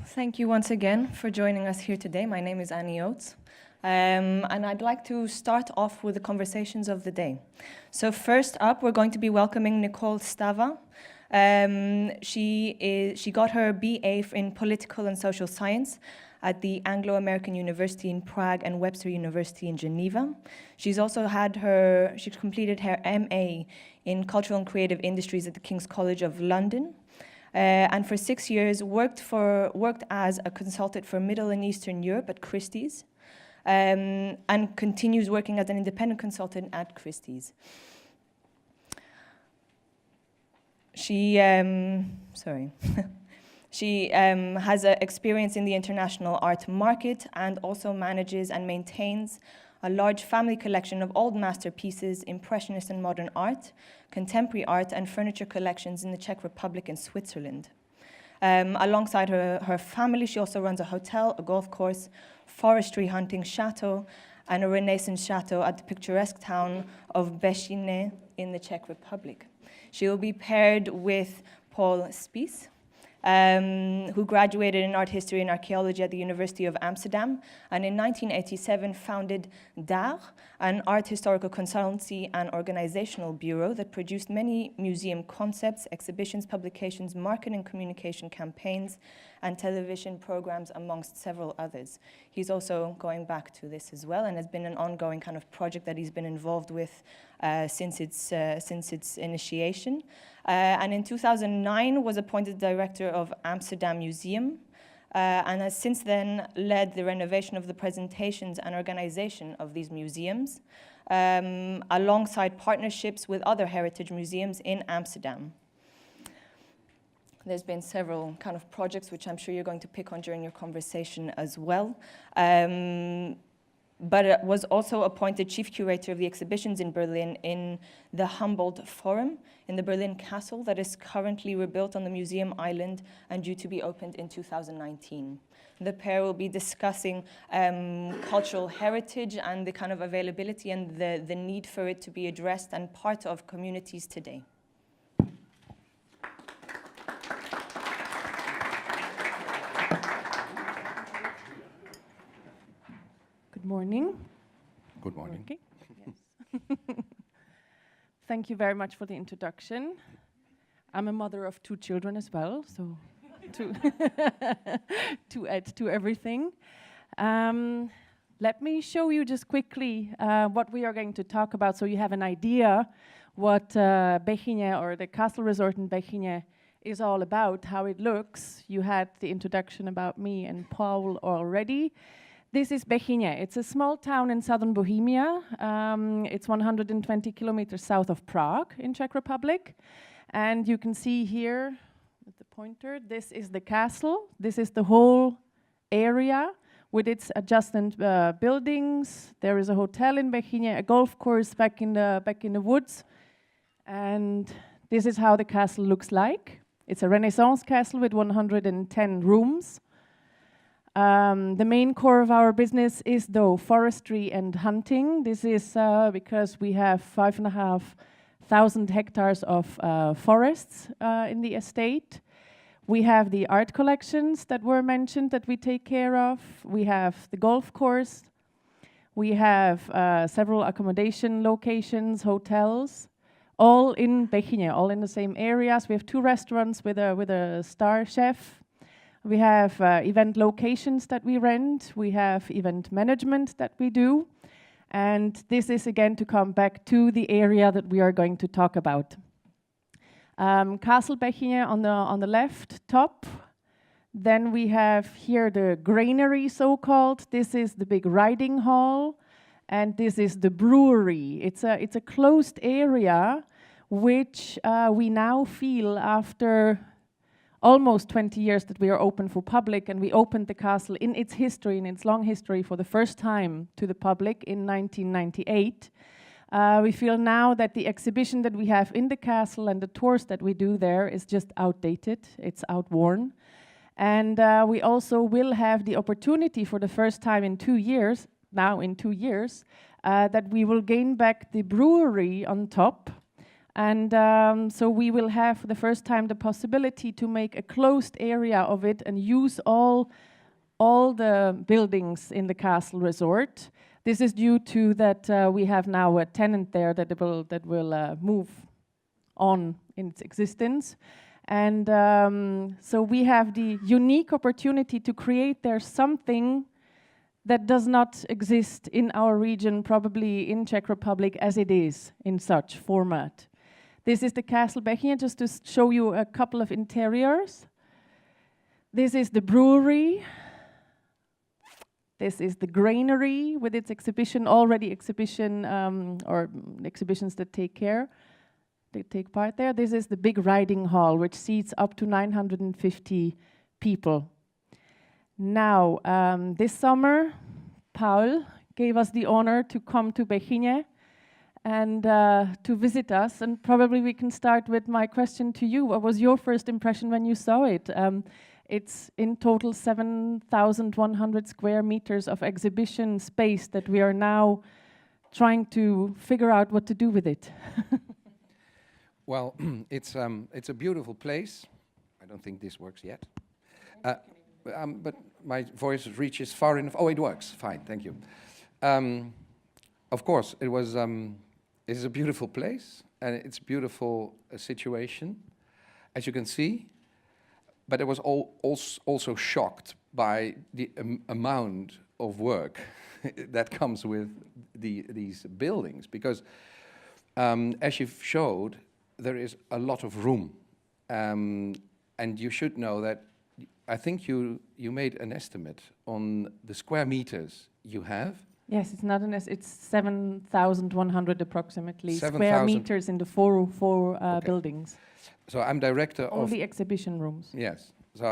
Thank you once again for joining us here today. My name is Annie Oates, and I'd like to start off with the conversations of the day. So first up, we're going to be welcoming Nicole Stava. She got her BA in Political and Social Science at the Anglo-American University in Prague and Webster University in Geneva. She completed her MA in Cultural and Creative Industries at the King's College of London. And for 6 years worked as a consultant for Middle and Eastern Europe at Christie's, and continues working as an independent consultant at Christie's. She has experience in the international art market and also manages and maintains a large family collection of old masterpieces, Impressionist and modern art, contemporary art, and furniture collections in the Czech Republic and Switzerland. Alongside her family, she also runs a hotel, a golf course, forestry hunting chateau, and a Renaissance chateau at the picturesque town of Bechyne in the Czech Republic. She will be paired with Paul Spies, who graduated in art history and archaeology at the University of Amsterdam, and in 1987 founded DAR, an art historical consultancy and organizational bureau that produced many museum concepts, exhibitions, publications, marketing and communication campaigns, and television programs, amongst several others. He's also going back to this as well, and has been an ongoing kind of project that he's been involved with since its initiation. And in 2009 was appointed director of Amsterdam Museum, and has since then led the renovation of the presentations and organization of these museums, alongside partnerships with other heritage museums in Amsterdam. There's been several kind of projects which I'm sure you're going to pick on during your conversation as well. But it was also appointed chief curator of the exhibitions in Berlin in the Humboldt Forum in the Bechyne Castle that is currently rebuilt on the museum island and due to be opened in 2019. The pair will be discussing cultural heritage and the kind of availability and the need for it to be addressed and part of communities today. Good morning. Good morning. Okay. Yes. Thank you very much for the introduction. I'm a mother of 2 children as well, so to add to everything. Let me show you just quickly what we are going to talk about so you have an idea what Bechyne, or the castle resort in Bechyne, is all about, how it looks. You had the introduction about me and Paul already. This is Bechyne. It's a small town in southern Bohemia. It's 120 kilometers south of Prague in Czech Republic. And you can see here with the pointer, this is the castle. This is the whole area with its adjacent buildings. There is a hotel in Bechyne, a golf course back in the woods. And this is how the castle looks like. It's a Renaissance castle with 110 rooms. The main core of our business is, though, forestry and hunting. This is because we have 5,500 hectares of forests in the estate. We have the art collections that were mentioned that we take care of. We have the golf course. We have several accommodation locations, hotels, all in Bechyne, all in the same areas. We have 2 restaurants with a star chef. We have event locations that we rent. We have event management that we do. And this is, again, to come back to the area that we are going to talk about. Castle Bechyne on the left top. Then we have here the granary, so-called. This is the big riding hall. And this is the brewery. It's a closed area, which we now feel after almost 20 years that we are open for public, and we opened the castle in its history, in its long history, for the first time to the public in 1998. We feel now that the exhibition that we have in the castle and the tours that we do there is just outdated, it's outworn. And we also will have the opportunity for the first time in 2 years, that we will gain back the brewery on top. And so we will have for the first time the possibility to make a closed area of it and use all the buildings in the castle resort. This is due to that we have now a tenant there that will move on in its existence. And so we have the unique opportunity to create there something that does not exist in our region, probably in Czech Republic as it is in such format. This is the Castle Bechyne, just to show you a couple of interiors. This is the brewery. This is the granary with its exhibition, or exhibitions that take part there. This is the big riding hall, which seats up to 950 people. Now, this summer, Paul gave us the honor to come to Bechyne and to visit us. And probably we can start with my question to you. What was your first impression when you saw it? It's in total 7,100 square meters of exhibition space that we are now trying to figure out what to do with it. Well, it's a beautiful place. I don't think this works yet. But my voice reaches far enough. Oh, it works. Fine, thank you. Of course, it is a beautiful place, and it's a beautiful situation, as you can see. But I was also shocked by the amount of work that comes with these buildings, because as you've showed, there is a lot of room, and you should know that. I think you made an estimate on the square meters you have. Yes, it's not it's 7,100 approximately square meters in the four okay. Buildings. So I'm director of only exhibition rooms. Yes. So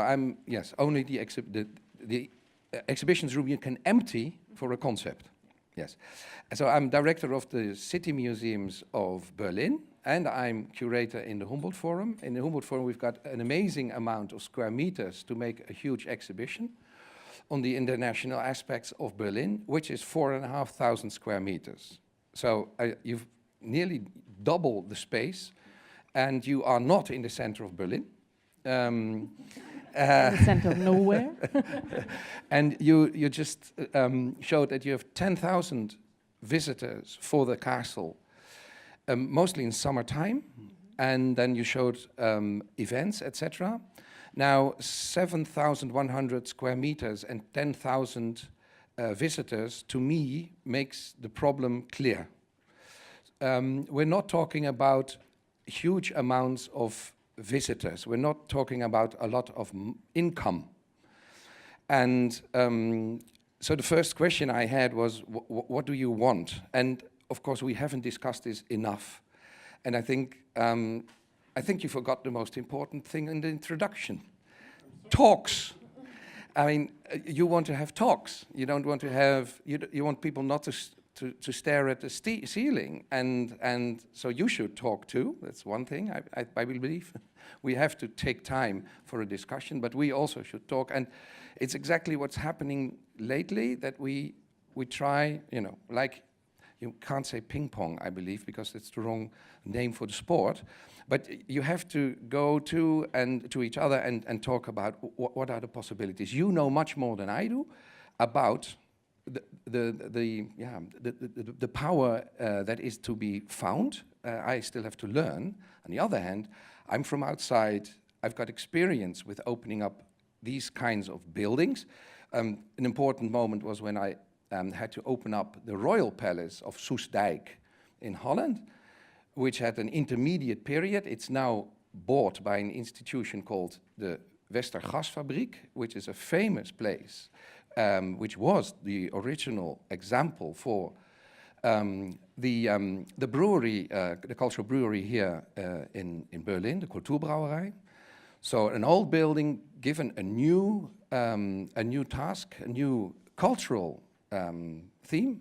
only the exhibitions room you can empty for a concept. Yes. So I'm director of the City Museums of Berlin, and I'm curator in the Humboldt Forum. In the Humboldt Forum, we've got an amazing amount of square meters to make a huge exhibition on the international aspects of Berlin, which is 4,500 square meters. So you've nearly doubled the space, and you are not in the center of Berlin. In the center of nowhere. And you just showed that you have 10,000 visitors for the castle, mostly in summertime, and then you showed events, etc. Now, 7,100 square meters and 10,000 visitors, to me, makes the problem clear. We're not talking about huge amounts of visitors. We're not talking about a lot of income. And so the first question I had was, what do you want? And of course, we haven't discussed this enough. And I think you forgot the most important thing in the introduction. Talks. I mean, you want to have talks. You don't want to have, you want people not to stare at the ceiling. And so you should talk too. That's one thing, I believe. We have to take time for a discussion, but we also should talk. And it's exactly what's happening lately, that we try, like, you can't say ping pong, I believe, because it's the wrong name for the sport. But you have to go to each other and talk about what are the possibilities. You know much more than I do about the power that is to be found. I still have to learn. On the other hand, I'm from outside. I've got experience with opening up these kinds of buildings. An important moment was when I had to open up the Royal Palace of Soestdijk in Holland, which had an intermediate period. It's now bought by an institution called the Westergasfabriek, which is a famous place, which was the original example for the brewery, the cultural brewery here in Berlin, the Kulturbrauerei. So an old building given a new task, a new cultural theme,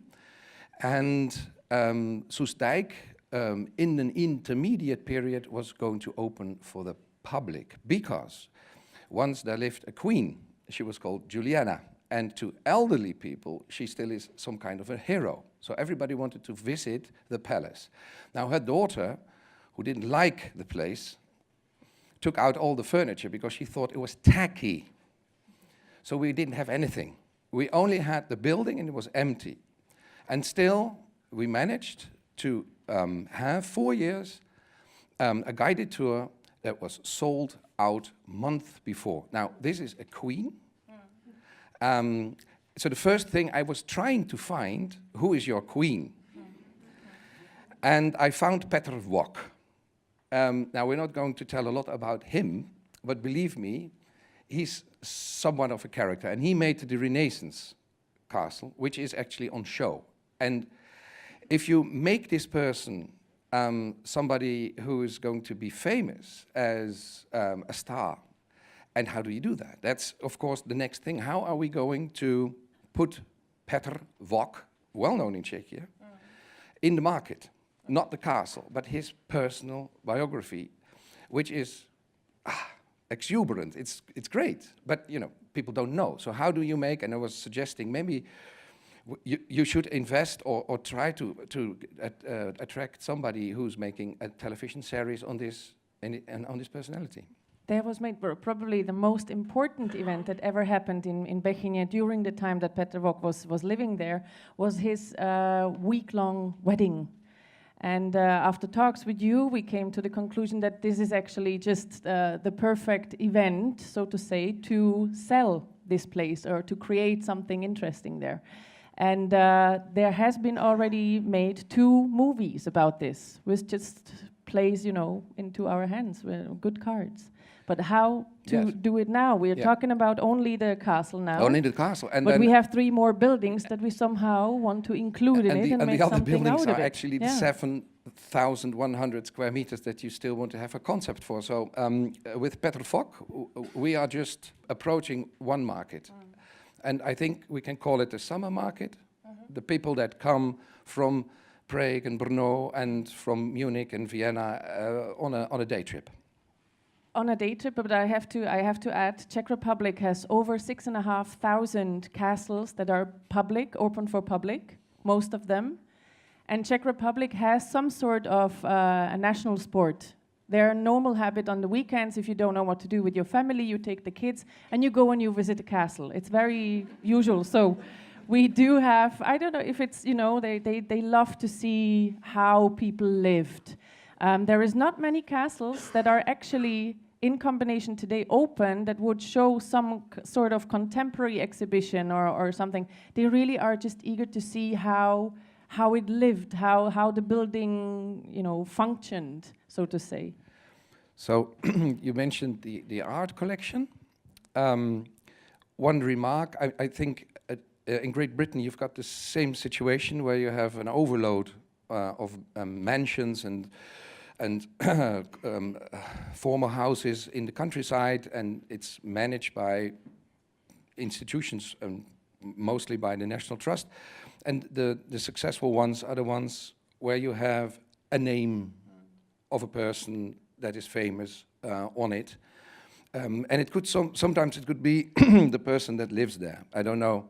and Soestdijk in an intermediate period was going to open for the public, because once there lived a queen. She was called Juliana, and to elderly people she still is some kind of a hero. So everybody wanted to visit the palace. Now her daughter, who didn't like the place, took out all the furniture because she thought it was tacky. So we didn't have anything. We only had the building and it was empty. And still, we managed to have 4 years a guided tour that was sold out month before. Now, this is a queen. So the first thing I was trying to find, who is your queen? And I found Petr Vok. Now, we're not going to tell a lot about him, but believe me, he's somewhat of a character. And he made the Renaissance castle, which is actually on show. And if you make this person somebody who is going to be famous as a star, and how do you do that? That's, of course, the next thing. How are we going to put Petr Vok, well known in Czechia, in the market? Not the castle, but his personal biography, which is exuberant. It's great, but you know, people don't know. So how do you make? And I was suggesting maybe you should invest or try to attract somebody who's making a television series on this and on this personality. That was made probably the most important event that ever happened in Bechyne during the time that Petr Vok was living there, was his week-long wedding. And after talks with you, we came to the conclusion that this is actually just the perfect event, so to say, to sell this place or to create something interesting there. And there has been already made 2 movies about this, which just plays, you know, into our hands with good cards. But how to do it now? We're talking about only the castle now. Only the castle. And but we have 3 more buildings that we somehow want to include in it and make the other something buildings out of are it. actually the 7,100 square meters that you still want to have a concept for. So with Petr Vok, we are just approaching one market. And I think we can call it the summer market. The people that come from Prague and Brno and from Munich and Vienna on a day trip. On a day trip, but I have to add, Czech Republic has over 6,500 castles that are public, open for public, most of them. And Czech Republic has some sort of a national sport. Their normal habit on the weekends, if you don't know what to do with your family, you take the kids and you go and you visit a castle. It's very usual. So we do have, I don't know if it's, you know, they love to see how people lived. There is not many castles that are actually in combination today open that would show some sort of contemporary exhibition or something. They really are just eager to see how it lived, how the building, you know, functioned, so to say. So you mentioned the art collection. One remark, I think in Great Britain you've got the same situation where you have an overload of mansions and former houses in the countryside, and it's managed by institutions, mostly by the National Trust. And the successful ones are the ones where you have a name of a person that is famous on it. And it could sometimes it could be the person that lives there. I don't know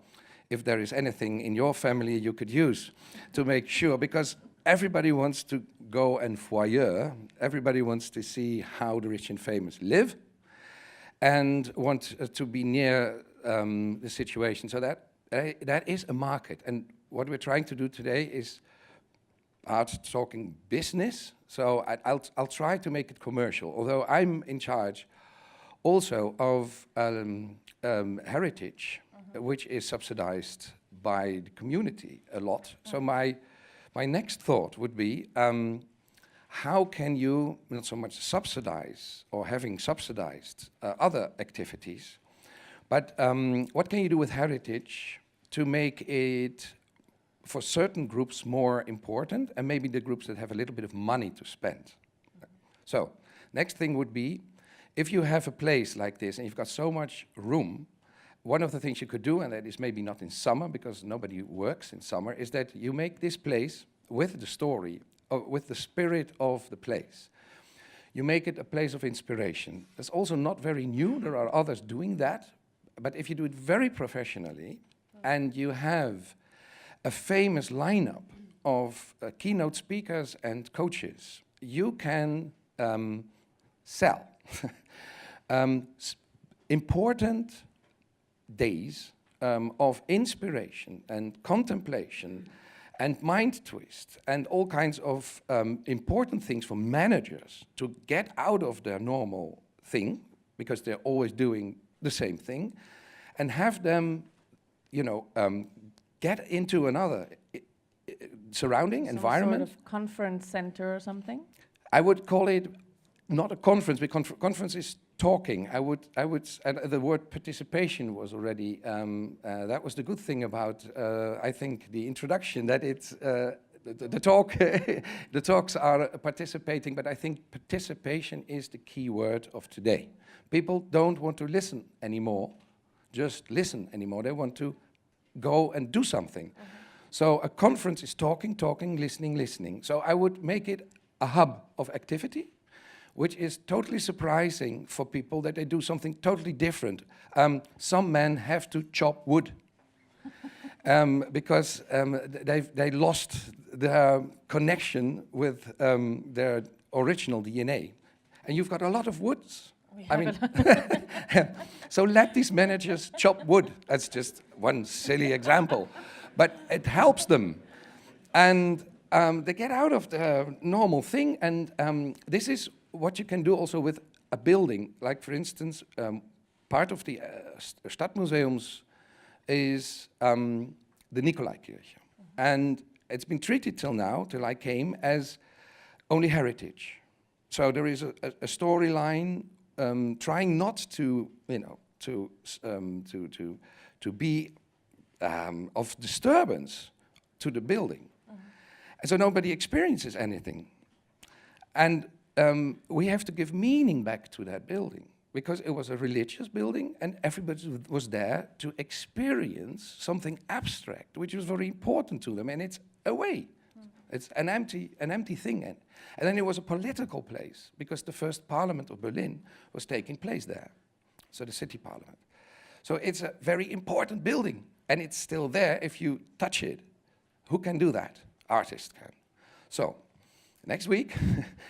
if there is anything in your family you could use to make sure, because everybody wants to go and voyeur. Everybody wants to see how the rich and famous live and want to be near the situation. So that is a market. And what we're trying to do today is art talking business. So I'll try to make it commercial, although I'm in charge also of heritage, which is subsidized by the community a lot. So my next thought would be, how can you not so much subsidize or having subsidized other activities, but what can you do with heritage to make it for certain groups more important, and maybe the groups that have a little bit of money to spend? So next thing would be, if you have a place like this and you've got so much room, one of the things you could do, and that is maybe not in summer because nobody works in summer, is that you make this place with the story, with the spirit of the place. You make it a place of inspiration. That's also not very new. There are others doing that. But if you do it very professionally and you have a famous lineup of keynote speakers and coaches, you can sell important days of inspiration and contemplation and mind twist and all kinds of important things for managers to get out of their normal thing, because they're always doing the same thing, and have them, get into another surrounding environment. Sort of conference center or something? I would call it not a conference, because conference is talking. I would, and the word participation was already, that was the good thing about, I think, the introduction, that it's, the talk, the talks are participating, but I think participation is the key word of today. People don't want to listen anymore, just listen anymore. They want to go and do something. So a conference is talking, listening. So I would make it a hub of activity, which is totally surprising for people, that they do something totally different. Some men have to chop wood because they lost their connection with their original DNA. And you've got a lot of woods. I mean, so let these managers chop wood. That's just one silly example. But it helps them. And they get out of the normal thing. And this is what you can do also with a building. Like, for instance, part of the Stadtmuseums is the Nikolaikirche. And it's been treated till now, till I came, as only heritage. So there is a storyline trying not to, to be of disturbance to the building. And so nobody experiences anything. And we have to give meaning back to that building, because it was a religious building and everybody was there to experience something abstract, which was very important to them, and it's away. It's an empty thing. And then it was a political place, because the first parliament of Berlin was taking place there, so the city parliament. So it's a very important building, and it's still there if you touch it. Who can do that? Artists can. So next week,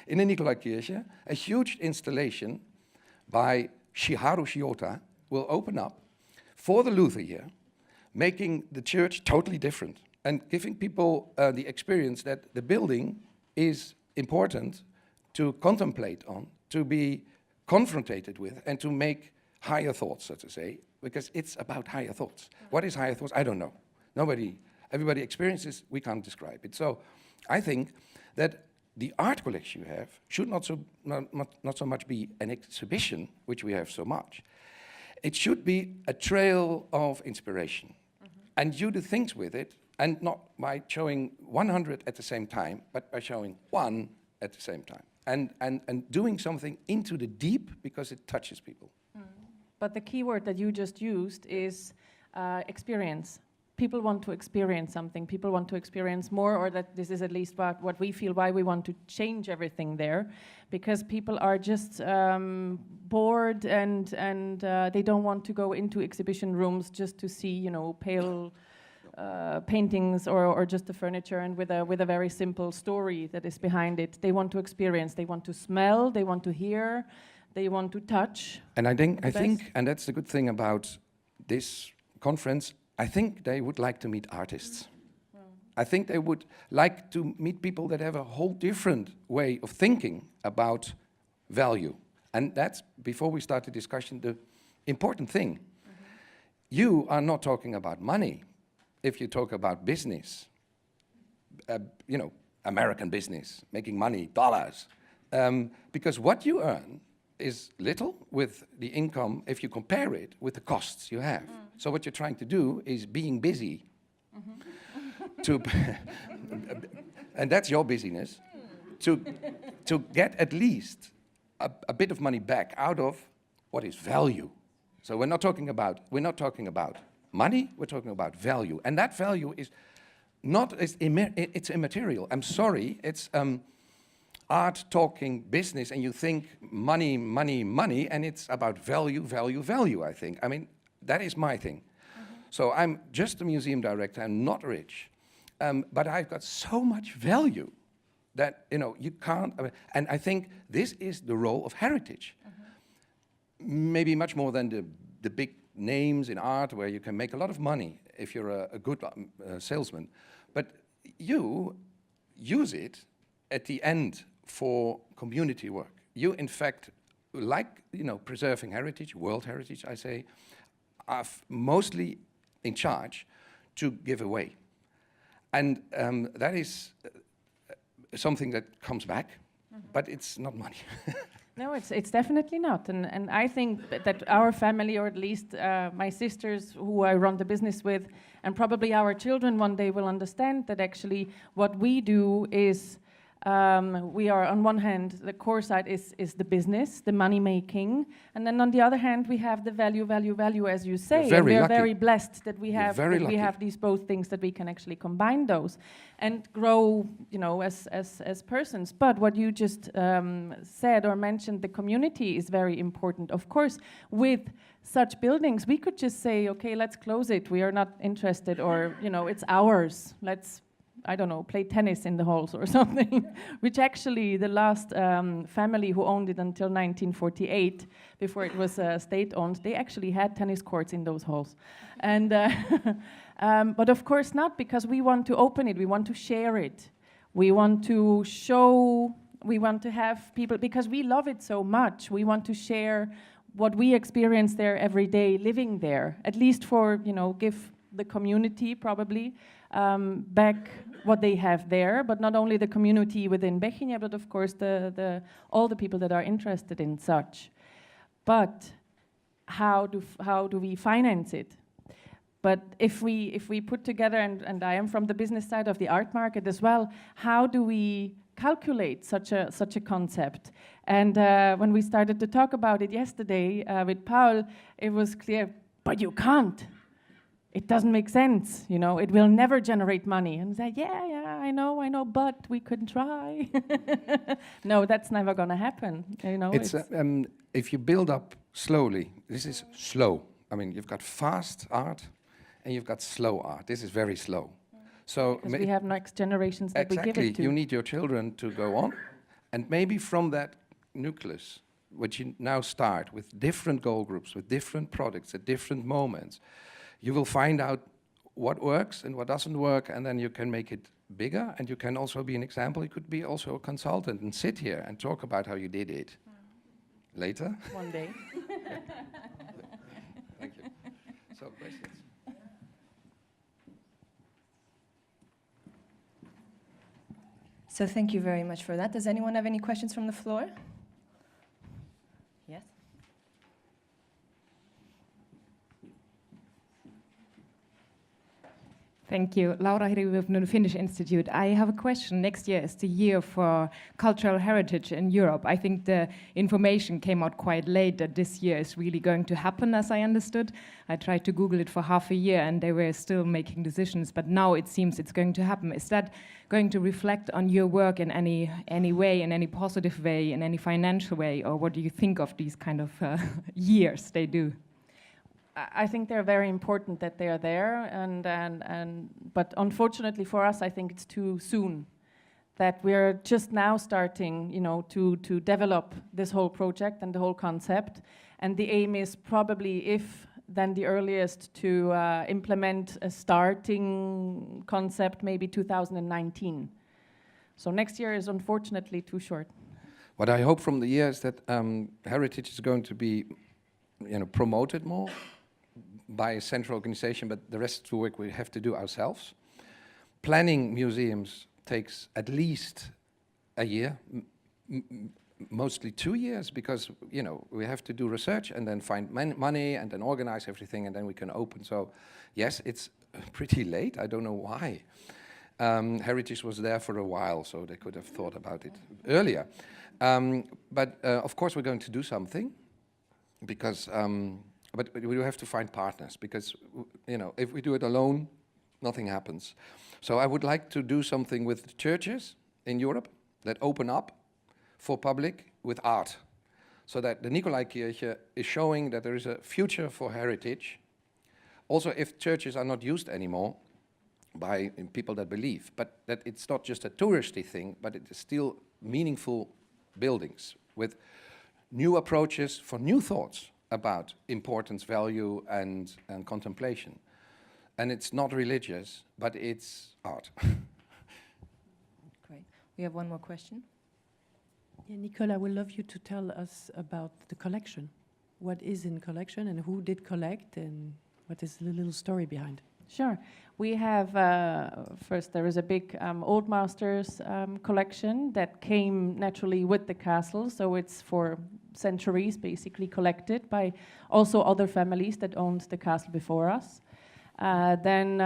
in the Nikolaikirche, a huge installation by Shiharu Shiota will open up for the Luther year, making the church totally different and giving people the experience that the building is important to contemplate on, to be confronted with, and to make higher thoughts, so to say, because it's about higher thoughts. What is higher thoughts? I don't know. Everybody experiences, we can't describe it. So I think that the art collection you have should not so much be an exhibition, which we have so much. It should be a trail of inspiration. And you do things with it, and not by showing 100 at the same time, but by showing one at the same time. And doing something into the deep, because it touches people. But the key word that you just used is experience. People want to experience something. People want to experience more, or that this is at least what we feel, why we want to change everything there, because people are just bored and they don't want to go into exhibition rooms just to see, pale paintings or just the furniture, and with a very simple story that is behind it. They want to experience. They want to smell. They want to hear. They want to touch. And I think, and that's the good thing about this conference, I think they would like to meet artists. I think they would like to meet people that have a whole different way of thinking about value. And that's, before we start the discussion, the important thing. You are not talking about money if you talk about business. American business, making money, dollars. Because what you earn is little with the income if you compare it with the costs you have. So what you're trying to do is being busy and that's your busyness, to get at least a bit of money back out of what is value. So we're not talking about money, we're talking about value. And that value is not, it's immaterial. I'm sorry, it's art talking business, and you think money, and it's about value, I think. I mean, that is my thing. So I'm just a museum director, I'm not rich, but I've got so much value that, you know, you can't, I mean, and I think this is the role of heritage. Maybe much more than the big names in art where you can make a lot of money if you're a good salesman. But you use it at the end for community work. You, in fact, like, you know, preserving heritage, world heritage, I say, are mostly in charge to give away. And that is something that comes back, but it's not money. No, it's definitely not. And I think that our family, or at least my sisters who I run the business with, and probably our children one day will understand that actually what we do is we are, on one hand, the core side is the business, the money making, and then on the other hand we have the value, as you say. And we are very blessed that we have these both things, that we can actually combine those and grow, you know, as persons. But what you just said or mentioned, the community is very important. Of course, with such buildings, we could just say, okay, let's close it. We are not interested, or, you know, it's ours. Let's, I don't know, play tennis in the halls or something, which actually the last family who owned it until 1948, before it was state-owned, they actually had tennis courts in those halls. And but of course not, because we want to open it, we want to share it, we want to show, we want to have people, because we love it so much, we want to share what we experience there every day living there, at least for, you know, give the community probably back what they have there, but not only the community within Bechyne, but of course all the people that are interested in such. But how do we finance it? But if we put together, and I am from the business side of the art market as well, how do we calculate such a concept? And when we started to talk about it yesterday with Paul, it was clear, but you can't. It doesn't make sense, you know, it will never generate money. And I said, yeah, I know, but we could try. No, that's never gonna happen, you know. It's if you build up slowly, this is slow. I mean, you've got fast art and you've got slow art. This is very slow. So we have next generations that we give it to. You need your children to go on, and maybe from that nucleus, which you now start with different goal groups, with different products at different moments, you will find out what works and what doesn't work, and then you can make it bigger, and you can also be an example. You could be also a consultant and sit here and talk about how you did it. Later? One day. Thank you. So, questions? So thank you very much for that. Does anyone have any questions from the floor? Yes? Thank you. Laura here with the Finnish Institute. I have a question. Next year is the year for cultural heritage in Europe. I think the information came out quite late that this year is really going to happen, as I understood. I tried to Google it for half a year and they were still making decisions, but now it seems it's going to happen. Is that going to reflect on your work in any way, in any positive way, in any financial way, or what do you think of these kind of years they do? I think they're very important that they are there, but unfortunately for us, I think it's too soon. That we're just now starting, you know, to develop this whole project and the whole concept, and the aim is probably, if then the earliest, to implement a starting concept maybe 2019. So next year is unfortunately too short. What I hope from the year is that heritage is going to be, you know, promoted more by a central organization, but the rest of the work we have to do ourselves. Planning museums takes at least a year, mostly 2 years, because, you know, we have to do research and then find money and then organize everything and then we can open. So yes, it's pretty late. I don't know why. Heritage was there for a while, so they could have thought about it earlier. But of course we're going to do something, because but we have to find partners, because, you know, if we do it alone, nothing happens. So I would like to do something with churches in Europe that open up for public with art, so that the Nikolaikirche is showing that there is a future for heritage. Also, if churches are not used anymore, by people that believe, but that it's not just a touristy thing, but it is still meaningful buildings with new approaches for new thoughts about importance, value, and contemplation. And it's not religious, but it's art. Great. We have one more question. Yeah, Nicole, I would love you to tell us about the collection. What is in collection and who did collect and what is the little story behind? Sure. We have, first there is a big Old Masters collection that came naturally with the castle, so it's for centuries basically collected by also other families that owned the castle before us. Then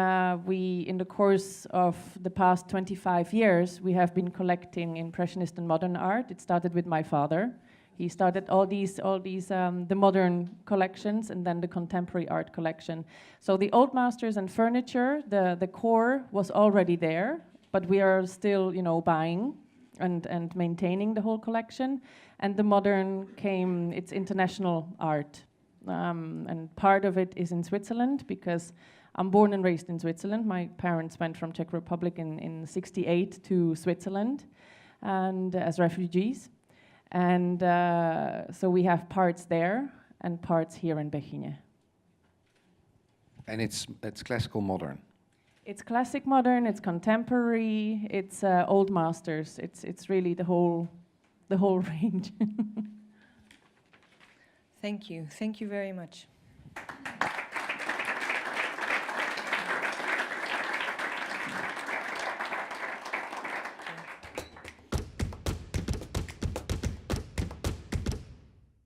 we, in the course of the past 25 years, we have been collecting Impressionist and modern art. It started with my father. He started all these the modern collections and then the contemporary art collection. So the Old Masters and furniture, the core was already there, but we are still, buying and maintaining the whole collection. And the modern came, it's international art. And part of it is in Switzerland because I'm born and raised in Switzerland. My parents went from Czech Republic in '68 to Switzerland and as refugees. And so we have parts there and parts here in Bechyne. And it's classical modern. It's classic modern, it's contemporary, it's Old Masters. It's really the whole range. Thank you. Thank you very much.